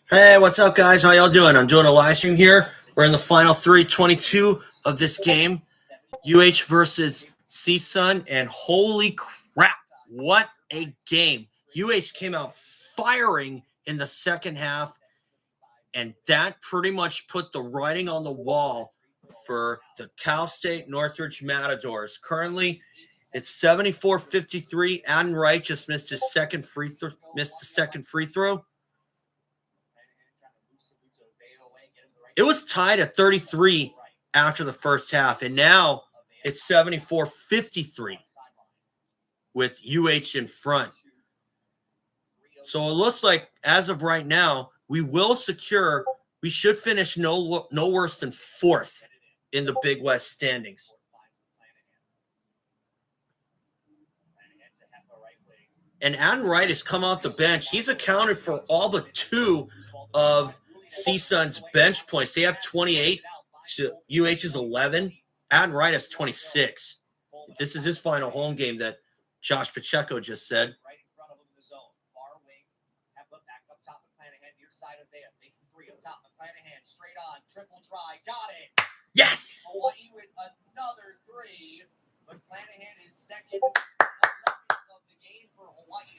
Hey, what's up, guys? How y'all doing? I'm doing a live stream here. We're in the final 3:22 of this game, UH versus CSUN, and holy crap, what a game! UH came out firing in the second half, and that pretty much put the writing on the wall for the Cal State Northridge Matadors. Currently, it's 74-53. Adam Wright just missed his second free throw. It was tied at 33 after the first half, and now it's 74-53 with UH in front. So it looks like, as of right now, we should finish no worse than fourth in the Big West standings. And Adam Wright has come off the bench. He's accounted for all but two of CSUN's bench points. They have 28 to UH's 11. Adam Wright has 26. This is his final home game that Josh Pacheco just said. Yes! Hawaiʻi with another three. McClanahan is second.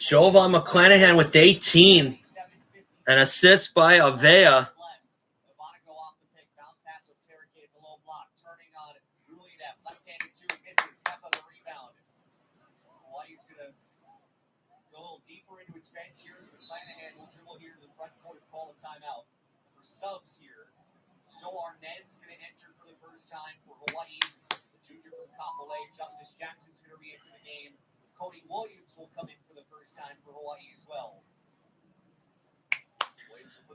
Jovan McClanahan with 18. An assist by Avea. Hawaiʻi's going to go a little deeper into its bench here. McClanahan will dribble here to the front court and call a timeout for subs here. Zoar Ned's going to enter for the first time for Hawaiʻi. The junior from Kapolei. Justice Jackson's going to re-enter the game. Cody Williams will come in for the first time for Hawaiʻi as well.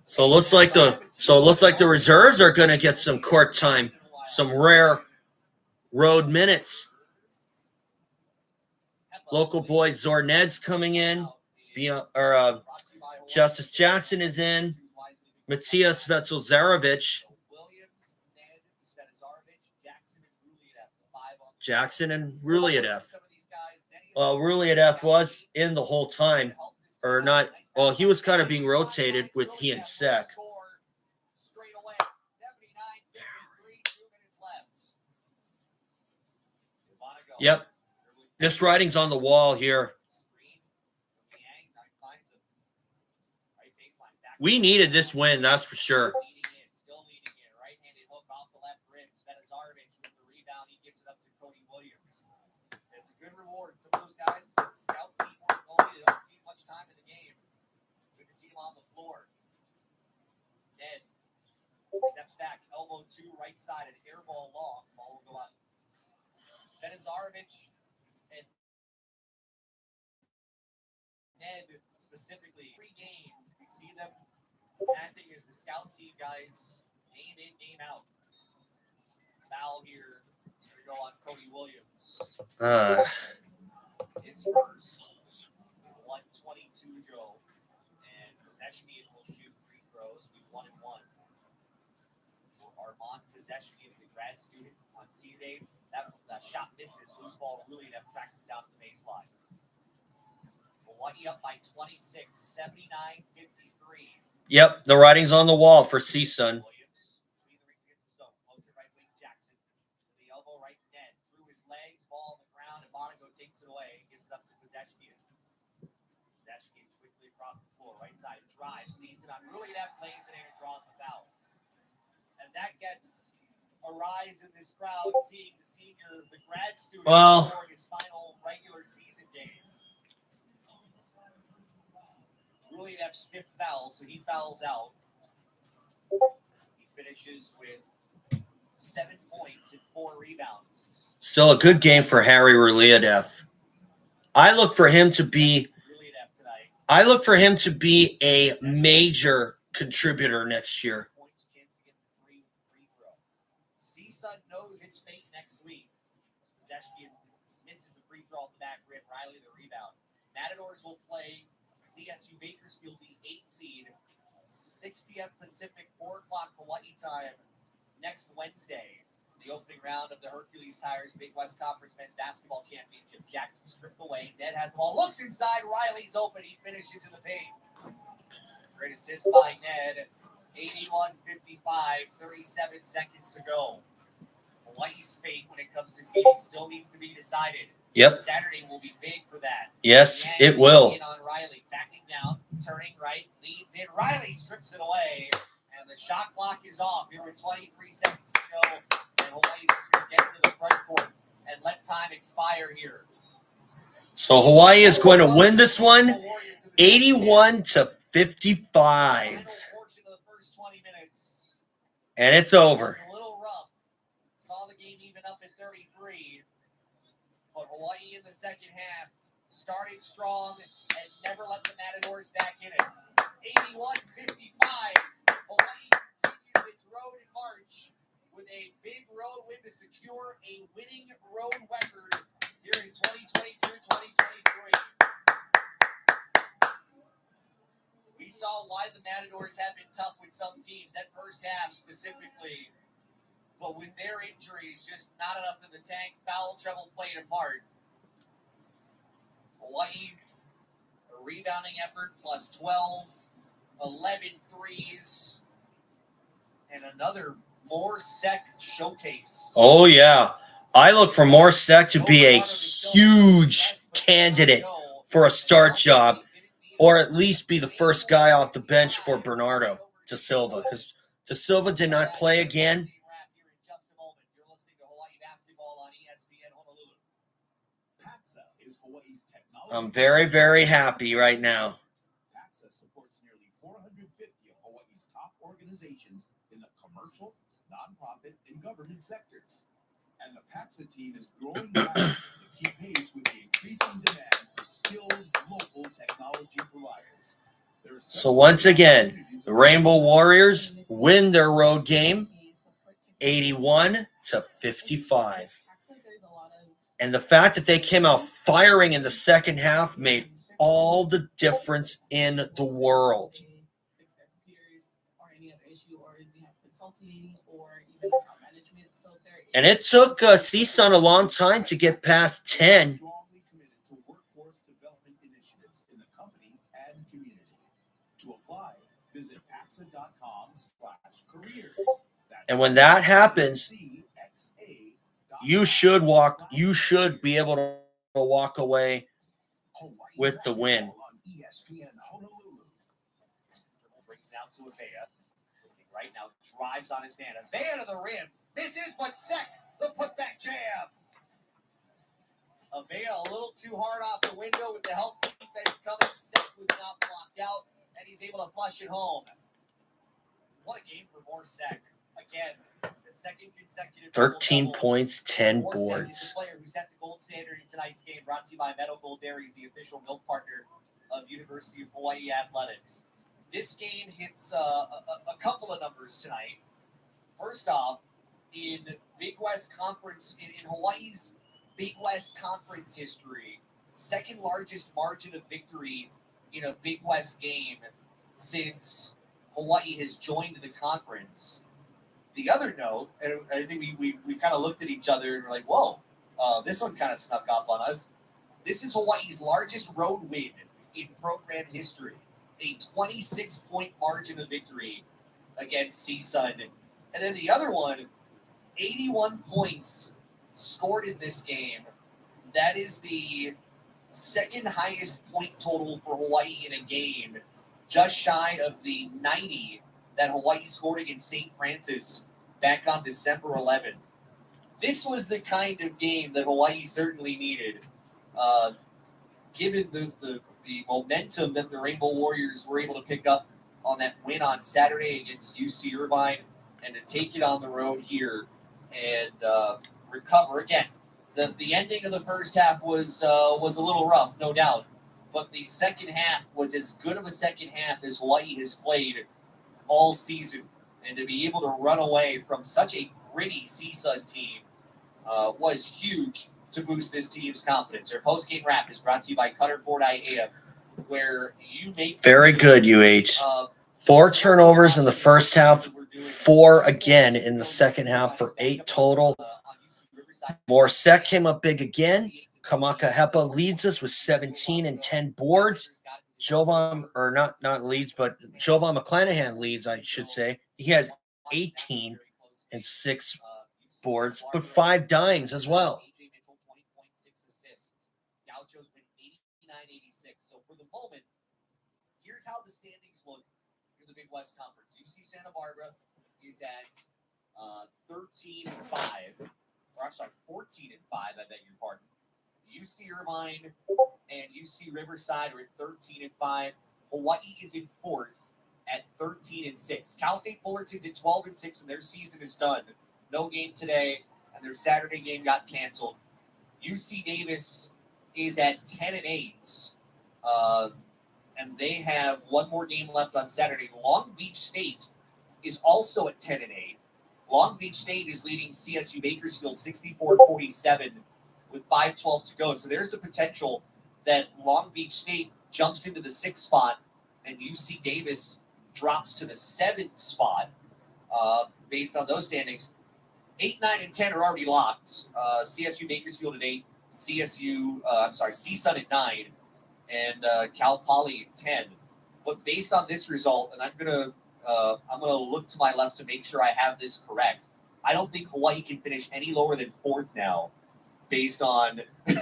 So it looks like the reserves are going to get some court time, some rare road minutes. Local boy Zorned's coming in. Justice Jackson is in. Matthias Vetzelzarevic. Jackson and Ruliadev. Well, Ruliadev was in the whole time, or not. Well, he was kind of being rotated with he and Sek. Yep. This writing's on the wall here. We needed this win, that's for sure. It's a good reward. Some of those guys, the scout team, they don't see much time in the game. Good to see him on the floor. Ned steps back, elbow two, right side, an air ball long. Ball will go out. Svetizarevic and Ned specifically. Pre-game, we see them acting as the scout team guys, game in, game out. Foul here. It's going to go on Cody Williams. His first. 1:22 to go. And Possession will shoot free throws. We 1-1. For Armand Possession, the grad student on senior day. That shot misses. Loose ball really that practice down the baseline. Hawaiʻi up by 26, 79-53. Yep, the writing's on the wall for CSUN. Takes it away, gives it up to Possession. Possession quickly across the floor, right side, drives, leads it on. Really, that plays it in and draws the foul. And that gets a rise in this crowd, seeing the senior, the grad student, scoring his final regular season game. Really, that's fifth foul, so he fouls out. He finishes with 7 points and 4 rebounds. Still a good game for Harry Ruliadev. I look for him to be a major contributor next year. CSUN knows its fate next week. Possession misses the free throw off the back rim. Riley the rebound. Matadors will play CSU Bakersfield, the 8th seed, 6 p.m. Pacific, 4 o'clock Hawaiʻi time next Wednesday. the opening round of the Hercules Tires Big West Conference Men's Basketball Championship. Jackson stripped away. Ned has the ball. Looks inside. Riley's open. He finishes in the paint. Great assist by Ned. 81-55. 37 seconds to go. Hawaiʻi's fate when it comes to seeding still needs to be decided. Yep. Saturday will be big for that. Yes, it will. In on Riley, backing down, turning right, leads in. Riley strips it away, and the shot clock is off. Here with 23 seconds to go, and Hawaiʻi's just going to get to the front court and let time expire here. So Hawaii is going to win this one, 81-55, and it's over. A little rough. Saw the game even up at 33. But Hawaiʻi in the second half started strong and never let the Matadors back in it. 81-55. Hawaiʻi continues its road in March with a big road win to secure a winning road record here in 2022-2023. We saw why the Matadors have been tough with some teams, that first half specifically. But with their injuries, just not enough in the tank, foul trouble played a part. Hawaiʻi, a rebounding effort, plus 12, 11 threes, and another Morsek showcase. Oh, yeah. I look for Morsek to be a huge candidate for a start job, or at least be the first guy off the bench for Bernardo Da Silva, because Da Silva did not play again. I'm very, very happy right now. PAXA supports nearly 450 of Hawaiʻi's top organizations in the commercial, nonprofit, and government sectors. And the PAXA team is growing rapidly to keep pace with the increasing demand for skilled local technology providers. So once again, the Rainbow Warriors win their road game, 81-55. And the fact that they came out firing in the second half made all the difference in the world. And it took CSUN a long time to get past 10. And when that happens, you should be able to walk away with the win. Brings it out to Avea. Right now, drives on his man. Avea to the rim. This is but Sek, the putback jam. Avea a little too hard off the window with the help defense coming. Sek was not blocked out, and he's able to flush it home. What a game for Morsek. Again, the second consecutive 13 points, 10 Morsek boards. is the player who set the gold standard in tonight's game, brought to you by Medical Dairies, the official milk partner of University of Hawaii Athletics. This game hits a couple of numbers tonight. First off, in Big West Conference, in Hawaii's Big West Conference history, second largest margin of victory in a Big West game since Hawaii has joined the conference. The other note, and I think we kind of looked at each other and were like, whoa, this one kind of snuck up on us. This is Hawaii's largest road win in program history. A 26-point margin of victory against CSUN. And then the other one, 81 points scored in this game. That is the second highest point total for Hawaii in a game, just shy of the 90 that Hawaii scored against St. Francis back on December 11th. This was the kind of game that Hawaii certainly needed, given the momentum that the Rainbow Warriors were able to pick up on that win on Saturday against UC Irvine, and to take it on the road here and recover. Again, the ending of the first half was a little rough, no doubt, but the second half was as good of a second half as Hawaii has played all season. And to be able to run away from such a gritty CSUN team was huge to boost this team's confidence. Our post-game wrap is brought to you by Cutter Ford IAEA, where you make... Very good, UH. 4 turnovers in the first half 4 again in the second half for 8 total. Morissette came up big again. Kamaka Hepa leads us with 17 and 10 boards. Jovan, or not leads, but Jovan McClanahan leads, I should say. He has 18 and 6 boards, but 5 dines as well. Gauchos win 89-86. So for the moment, here's how the standings look in the Big West Conference. UC Santa Barbara is at 13 and 5, or I'm sorry, 14 and 5. I beg your pardon. UC Irvine and UC Riverside are at 13 and 5. Hawaiʻi is in 4th at 13 and 6. Cal State Fullerton's at 12 and 6, and their season is done. No game today, and their Saturday game got canceled. UC Davis is at 10 and 8, and they have one more game left on Saturday. Long Beach State is also at 10 and 8. Long Beach State is leading CSU Bakersfield 64-47 with 5:12 to go. So there's the potential that Long Beach State jumps into the 6th spot and UC Davis drops to the 7th spot based on those standings. 8, 9, and 10 are already locked. CSU Bakersfield at 8, CSUN at 9, and Cal Poly at 10. But based on this result, and I'm gonna look to my left to make sure I have this correct. I don't think Hawaiʻi can finish any lower than 4th now, based on the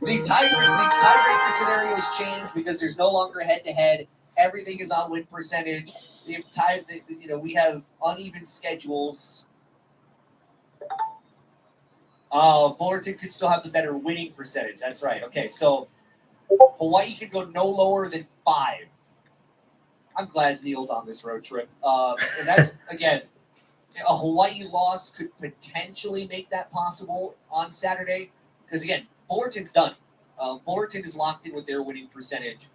tiebreaker scenarios change because there's no longer head-to-head. Everything is on win percentage. We have uneven schedules. Fullerton could still have the better winning percentage. That's right. Okay, so Hawaiʻi could go no lower than 5. I'm glad Neil's on this road trip. And that's, again, a Hawaiʻi loss could potentially make that possible on Saturday. Because, again, Fullerton's done. Fullerton is locked in with their winning percentage.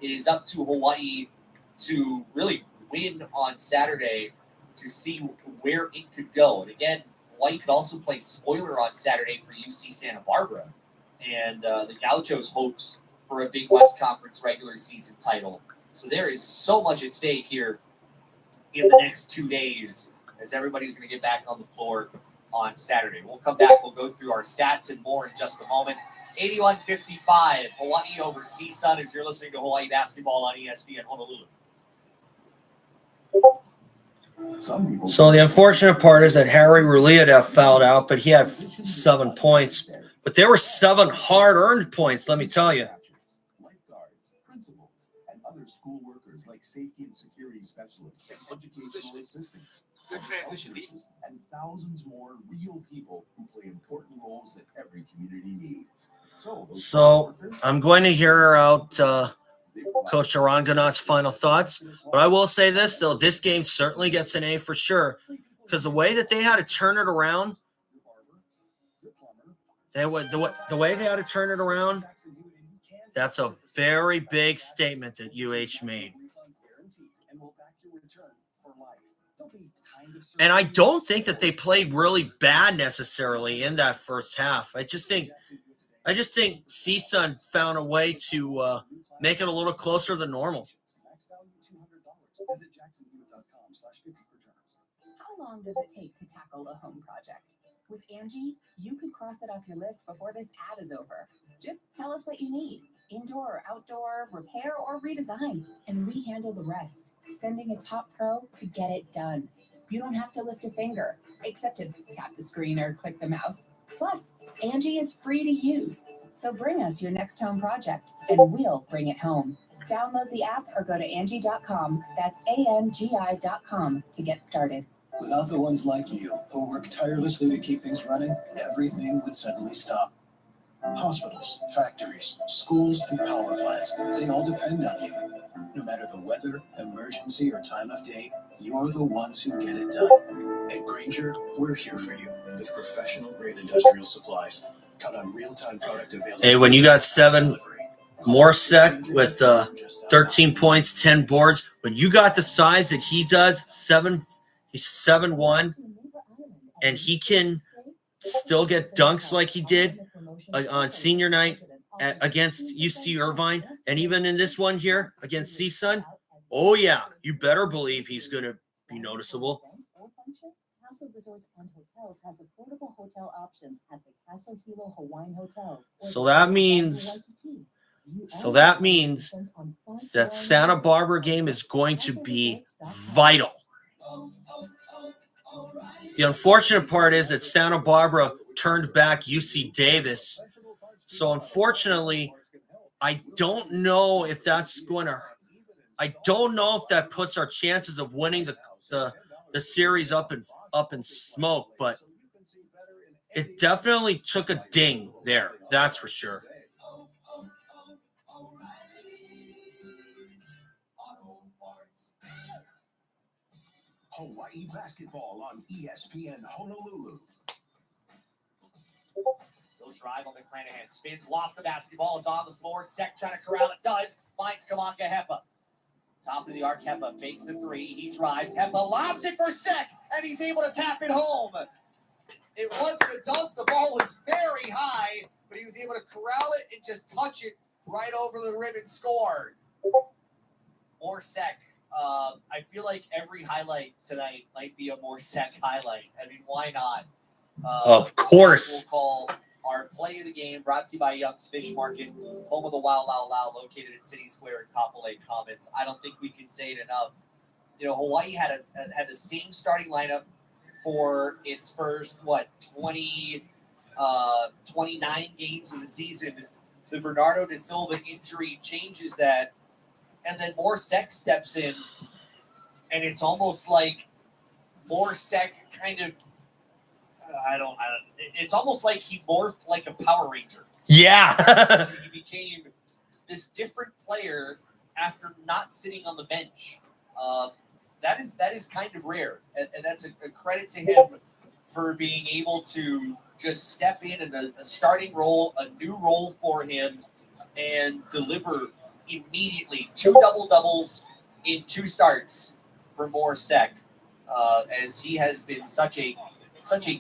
It is up to Hawaiʻi to really win on Saturday to see where it could go. And, again, Hawaiʻi could also play spoiler on Saturday for UC Santa Barbara. And the Gauchos hopes for a Big West Conference regular season title. So there is so much at stake here in the next 2 days as everybody's going to get back on the floor on Saturday. We'll come back. We'll go through our stats and more in just a moment. 81-55, Hawaiʻi over CSUN as you're listening to Hawaiʻi Basketball on ESPN Honolulu. So the unfortunate part is that Harry Ruliadev fouled out, but he had 7 points. But there were 7 hard-earned points, let me tell you. Lifeguards, principals, and other school workers like safety and security specialists, educational assistants, health nurses, and thousands more real people who play important roles that every community needs. So I'm going to hear out Coach Aranganat's final thoughts. But I will say this, though, this game certainly gets an A for sure. Because the way that they had to turn it around, the way they had to turn it around, that's a very big statement that UH made. And I don't think that they played really bad necessarily in that first half. I just think CSUN found a way to make it a little closer than normal. How long does it take to tackle a home project? With Angie, you could cross it off your list before this ad is over. Just tell us what you need. Indoor or outdoor, repair or redesign. And we handle the rest. Sending a top pro to get it done. You don't have to lift a finger, except to tap the screen or click the mouse. Plus, Angie is free to use. So bring us your next home project, and we'll bring it home. Download the app or go to Angie.com. That's ANGI.com to get started. Without the ones like you, who work tirelessly to keep things running, everything would suddenly stop. Hospitals, factories, schools, and power plants, they all depend on you. No matter the weather, emergency, or time of day, you're the ones who get it done. At Grainger, we're here for you with professional-grade industrial supplies. Count on real-time product availability. Hey, when you got 7, Morissette with 13 points, 10 boards, when you got the size that he does, he's 7'1", and he can still get dunks like he did on senior night against UC Irvine, and even in this one here against CSUN, Oh, yeah. You better believe he's going to be noticeable. Castle Resorts and Hotels has affordable hotel options at the Castle Hilo Hawaiian Hotel. So that means that Santa Barbara game is going to be vital. The unfortunate part is that Santa Barbara turned back UC Davis. So unfortunately, I don't know if that's going to. I don't know if that puts our chances of winning the series up in smoke, but it definitely took a ding there. That's for sure. Hawaii basketball on ESPN Honolulu. He'll drive on McClanahan. Spins, lost the basketball. It's on the floor. Sek trying to corral it. Does. Finds Kamaka Hepa. Top of the arc, Hepa fakes the three. He drives. Hepa lobs it for Sek, and he's able to tap it home. It wasn't a dunk. The ball was very high, but he was able to corral it and just touch it right over the rim and score. More Sek. I feel like every highlight tonight might be a more Sek highlight. I mean, why not? Of course. We'll call our play of the game, brought to you by Young's Fish Market, home of the Wow Lao Lao, located at City Square in Kapolei Commons. I don't think we can say it enough. You know, Hawaii had the same starting lineup for its first 29 games of the season. The Bernardo da Silva injury changes that, and then more Sek steps in, and it's almost like more Sek kind of. It's almost like he morphed like a Power Ranger. Yeah. He became this different player after not sitting on the bench. That is kind of rare, and that's a credit to him for being able to just step in a starting role, a new role for him, and deliver immediately. 2 double-doubles in 2 starts for more Sek, as he has been such a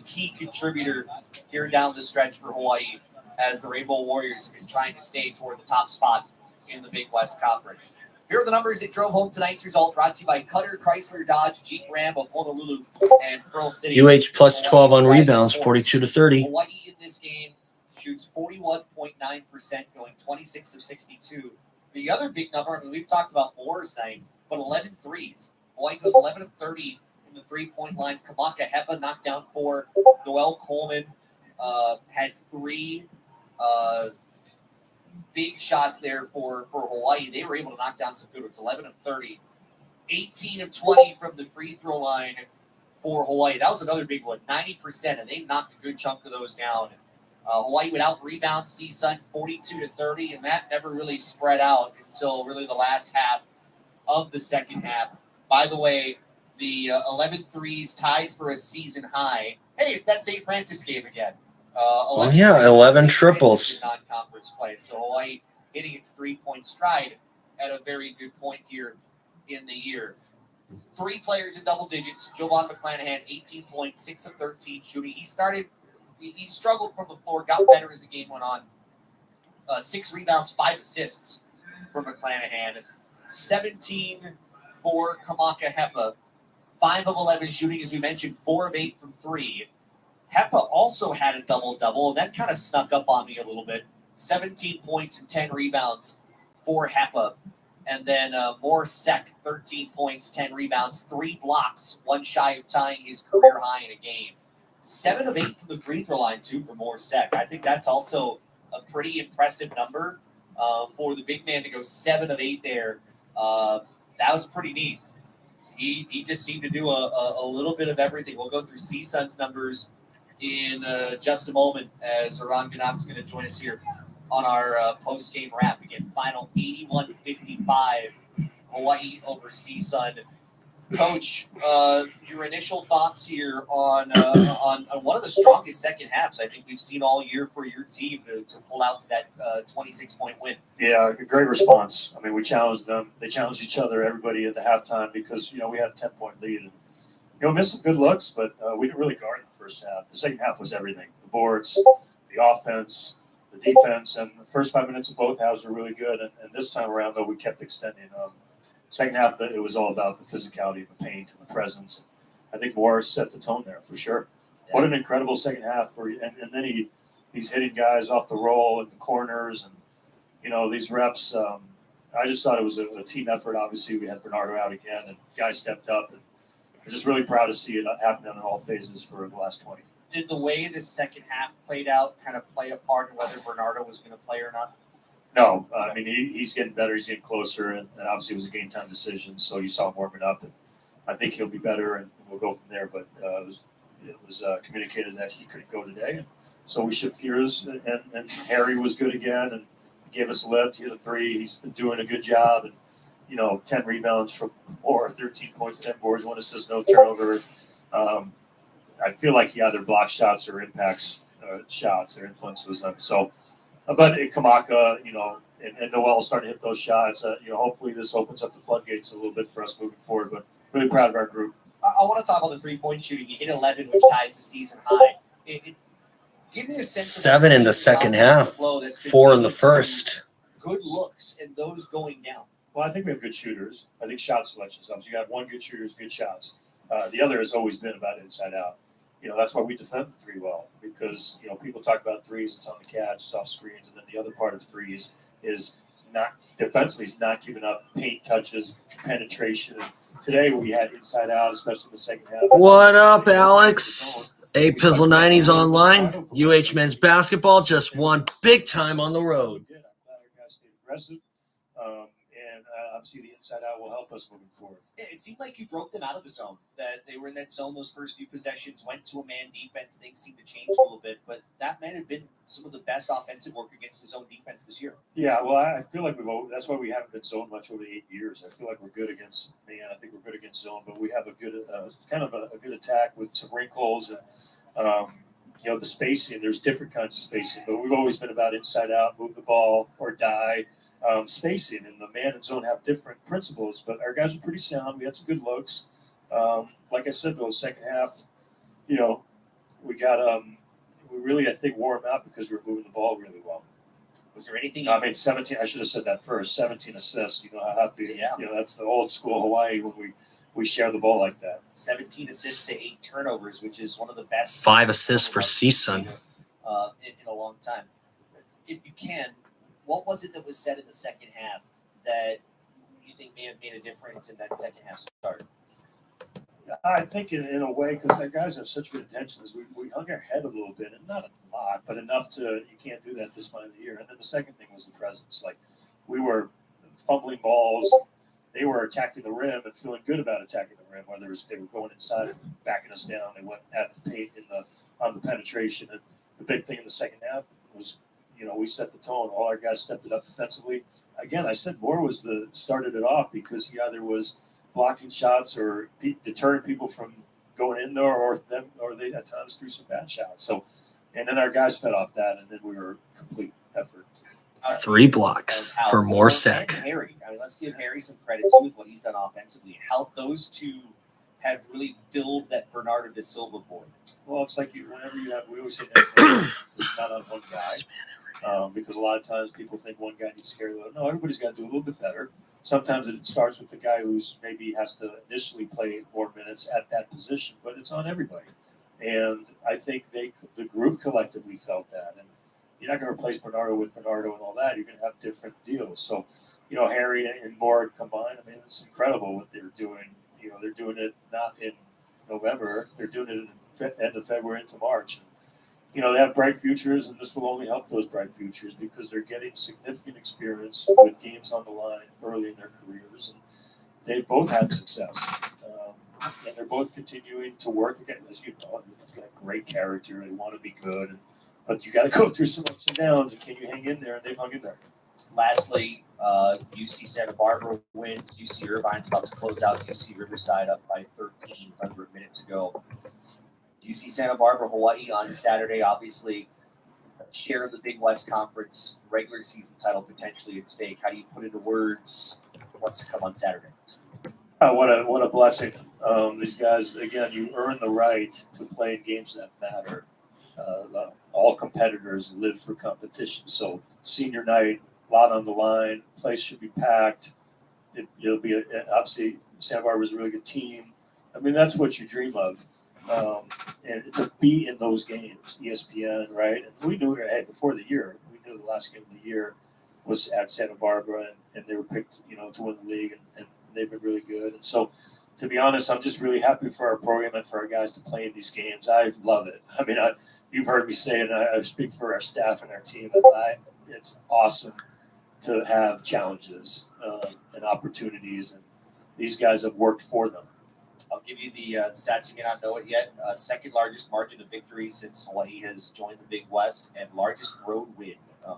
key contributor here down the stretch for Hawaii, as the Rainbow Warriors have been trying to stay toward the top spot in the Big West Conference. Here are the numbers that drove home tonight's result, brought to you by Cutter, Chrysler, Dodge, Jeep Ram of Honolulu, and Pearl City. UH plus 12 on rebounds, 42-30. Hawaii in this game shoots 41.9%, going 26 of 62. The other big number, I mean, we've talked about Moore's night, but 11 threes. Hawaii goes 11 of 30 from the three-point line. Kamaka Hepa knocked down 4. Noel Coleman had 3 big shots there for Hawaii. They were able to knock down some good ones. 11 of 30. 18 of 20 from the free throw line for Hawaii. That was another big one, 90%, and they knocked a good chunk of those down. Hawaii would out-rebound CSUN 42-30, and that never really spread out until really the last half of the second half. By the way, the 11 threes tied for a season high. Hey, it's that St. Francis game again. 11 triples. Non-conference play. So Hawaii hitting its 3-point stride at a very good point here in the year. 3 players in double digits. Jovan McClanahan, 18 points, 6 of 13 shooting. He struggled from the floor, got better as the game went on. 6 rebounds, 5 assists for McClanahan. 17 for Kamaka Hepa. 5 of 11 shooting, as we mentioned, 4 of 8 from 3. Hepa also had a double-double, and that kind of snuck up on me a little bit. 17 points and 10 rebounds for Hepa. And then more Sek, 13 points, 10 rebounds, 3 blocks, 1 shy of tying his career high in a game. 7 of 8 from the free throw line, too, for more Sek. I think that's also a pretty impressive number for the big man to go 7 of 8 there. That was pretty neat. He just seemed to do a little bit of everything. We'll go through CSUN's numbers in just a moment, as Iran Ganat's going to join us here on our post-game wrap. Again, final 81-55, Hawaii over CSUN. Coach, your initial thoughts here on one of the strongest second halves I think we've seen all year for your team to pull out to that 26-point win. Yeah, a great response. I mean, we challenged them. They challenged each other, everybody at the halftime, because, we had a 10-point lead. And, missed some good looks, but we didn't really guard in the first half. The second half was everything. The boards, the offense, the defense, and the first 5 minutes of both halves were really good. And this time around, though, we kept extending. Second half, it was all about the physicality of the paint and the presence. I think Moore set the tone there for sure. What an incredible second half and then he's hitting guys off the roll in the corners and these reps. I just thought it was a team effort. Obviously, we had Bernardo out again, and guys stepped up, and I'm just really proud to see it happen in all phases for the last 20. Did the way the second half played out kind of play a part in whether Bernardo was going to play or not? No, I mean he's getting better, he's getting closer, and obviously it was a game time decision. So you saw him warming up, and I think he'll be better, and we'll go from there. But it was communicated that he couldn't go today, and so we shift gears. And Harry was good again, and gave us a lift. He hit a 3. He's been doing a good job, and 10 rebounds from 4, 13 points, 10 boards, 1 assist, no turnover. I feel like he either blocks shots or impacts shots. Their influence was them. So, but Kamaka, and Noel starting to hit those shots. Hopefully this opens up the floodgates a little bit for us moving forward. But really proud of our group. I want to talk about the 3-point shooting. You hit 11, which ties the season high. Give me a sense. 7 in the second half, 4 in the first. Good looks and those going down. Well, I think we have good shooters. I think shot selection helps. You got one good shooter, good shots. The other has always been about inside out. That's why we defend the 3 well, because people talk about threes. It's on the catch, it's off screens, and then the other part of threes is not defensively. Is not giving up paint touches, penetration. Today we had inside out, especially in the second half. What up, Alex? A Pizzle 90s online. UH men's basketball just won big time on the road. I'm glad our guys stayed aggressive, and obviously the inside out will help us moving forward. It seemed like you broke them out of the zone. That they were in that zone those first few possessions, went to a man defense. Things seemed to change a little bit, but that might have been some of the best offensive work against the zone defense this year. Yeah, well, I feel like that's why we haven't been zoned much over the 8 years. I feel like we're good against man. I think we're good against zone, but we have a good kind of a good attack with some wrinkles and the spacing. There's different kinds of spacing, but we've always been about inside out, move the ball or die. Spacing and the man and zone have different principles, but our guys are pretty sound. We had some good looks. Like I said, though, second half, we got we really, I think, wore them out because we were moving the ball really well. Was there anything? 17. I should have said that first. 17 assists. How happy. Yeah. That's the old school Hawaii when we share the ball like that. 17 assists to 8 turnovers, which is one of the best. 5 assists for CSUN. In a long time. If you can, what was it that was said in the second half that you think may have made a difference in that second half start? I think in a way, because our guys have such good intentions, we hung our head a little bit, and not a lot, but enough you can't do that this time of the year. And then the second thing was the presence. Like, we were fumbling balls. They were attacking the rim and feeling good about attacking the rim, whether they were going inside and backing us down. They went at the paint on the penetration. And the big thing in the second half was, we set the tone. All our guys stepped it up defensively. Again, I said Moore started it off because he either was blocking shots or deterring people from going in there, or they at times threw some bad shots. So, and then our guys fed off that, and then we were complete effort. 3 blocks for Morsek. Harry, let's give Harry some credit too with what he's done offensively. How those two have really filled that Bernardo da Silva void. Well, it's like whenever you have, we always say that it's not on one guy, because a lot of times people think one guy needs to carry the load. No, everybody's got to do a little bit better. Sometimes it starts with the guy who's maybe has to initially play more minutes at that position, but it's on everybody. And I think the group collectively felt that. And you're not going to replace Bernardo with Bernardo and all that. You're going to have different deals. So, Harry and Moore combined, it's incredible what they're doing. They're doing it not in November. They're doing it in end of February into March. And, they have bright futures, and this will only help those bright futures because they're getting significant experience with games on the line early in their careers. And they both had success. And they're both continuing to work again. As you know, they've got great character. They want to be good. But you got to go through some ups and downs. And can you hang in there? And they've hung in there. Lastly, UC Santa Barbara wins. UC Irvine's about to close out UC Riverside up by 13 under a minute to go. UC Santa Barbara, Hawaii on Saturday, obviously share of the Big West Conference, regular season title potentially at stake. How do you put into words what's to come on Saturday? What a blessing. These guys, again, you earn the right to play in games that matter. All competitors live for competition. So senior night, a lot on the line, place should be packed. it'll be obviously Santa Barbara's a really good team. I mean, that's what you dream of, and to be in those games, ESPN, right? And we knew before the year. We knew the last game of the year was at Santa Barbara, and they were picked, to win the league, and they've been really good. And so, to be honest, I'm just really happy for our program and for our guys to play in these games. I love it. I mean, you've heard me say it, and I speak for our staff and our team. It's awesome to have challenges and opportunities, and these guys have worked for them. I'll give you the stats. You may not know it yet. Second largest margin of victory since Hawaii has joined the Big West, and largest road win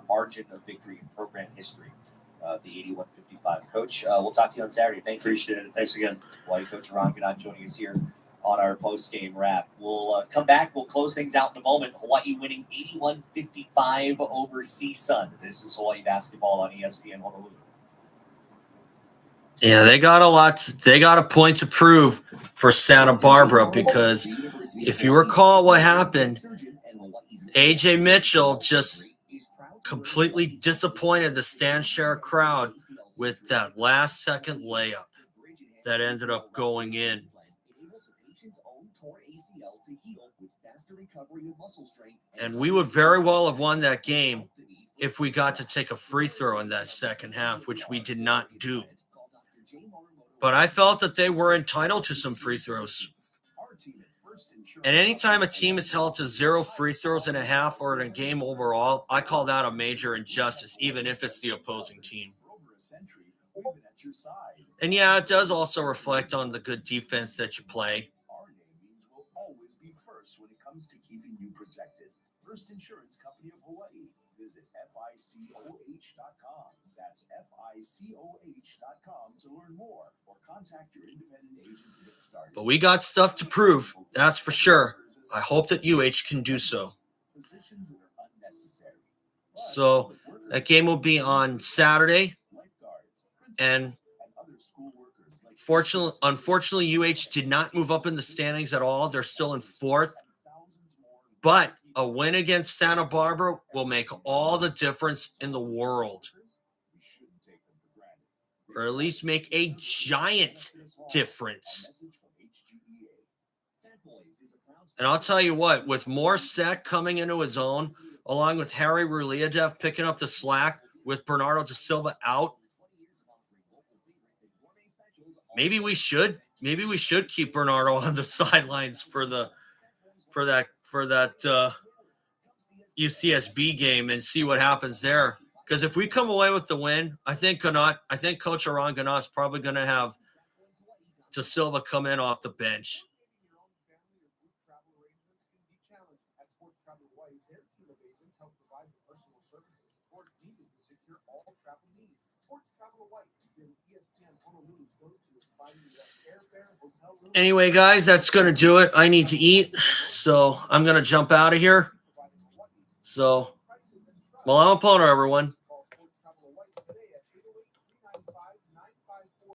margin of victory in program history. The 8155 coach. We'll talk to you on Saturday. Thank you. Appreciate it. Thanks again. Hawaii coach Ron Ganot joining us here on our post-game wrap. We'll come back. We'll close things out in a moment. Hawaii winning 81-55 over CSUN. This is Hawaii basketball on ESPN Honolulu. Yeah, they got a point to prove for Santa Barbara, because if you recall what happened, AJ Mitchell just completely disappointed the Stan Share crowd with that last second layup that ended up going in. And we would very well have won that game if we got to take a free throw in that second half, which we did not do. But I felt that they were entitled to some free throws. And anytime a team is held to 0 free throws in a half or in a game overall, I call that a major injustice, even if it's the opposing team. And yeah, it does also reflect on the good defense that you play. First Insurance Company of Hawaii. Visit FICOH.com. That's FICOH.com to learn more, or contact your independent agent to get started. But we got stuff to prove, that's for sure. I hope that UH can do so. So that game will be on Saturday. And unfortunately, UH did not move up in the standings at all. They're still in 4th. But a win against Santa Barbara will make all the difference in the world. Or at least make a giant difference. And I'll tell you what, with Morissette coming into his own, along with Harry Ruliadev picking up the slack, with Bernardo da Silva out, maybe we should keep Bernardo on the sidelines for that UCSB game and see what happens there. Because if we come away with the win, I think Coach Aron Ganot is probably going to have Da Silva come in off the bench. Anyway, guys, that's going to do it. I need to eat, so I'm going to jump out of here. So, Malama Pono, everyone.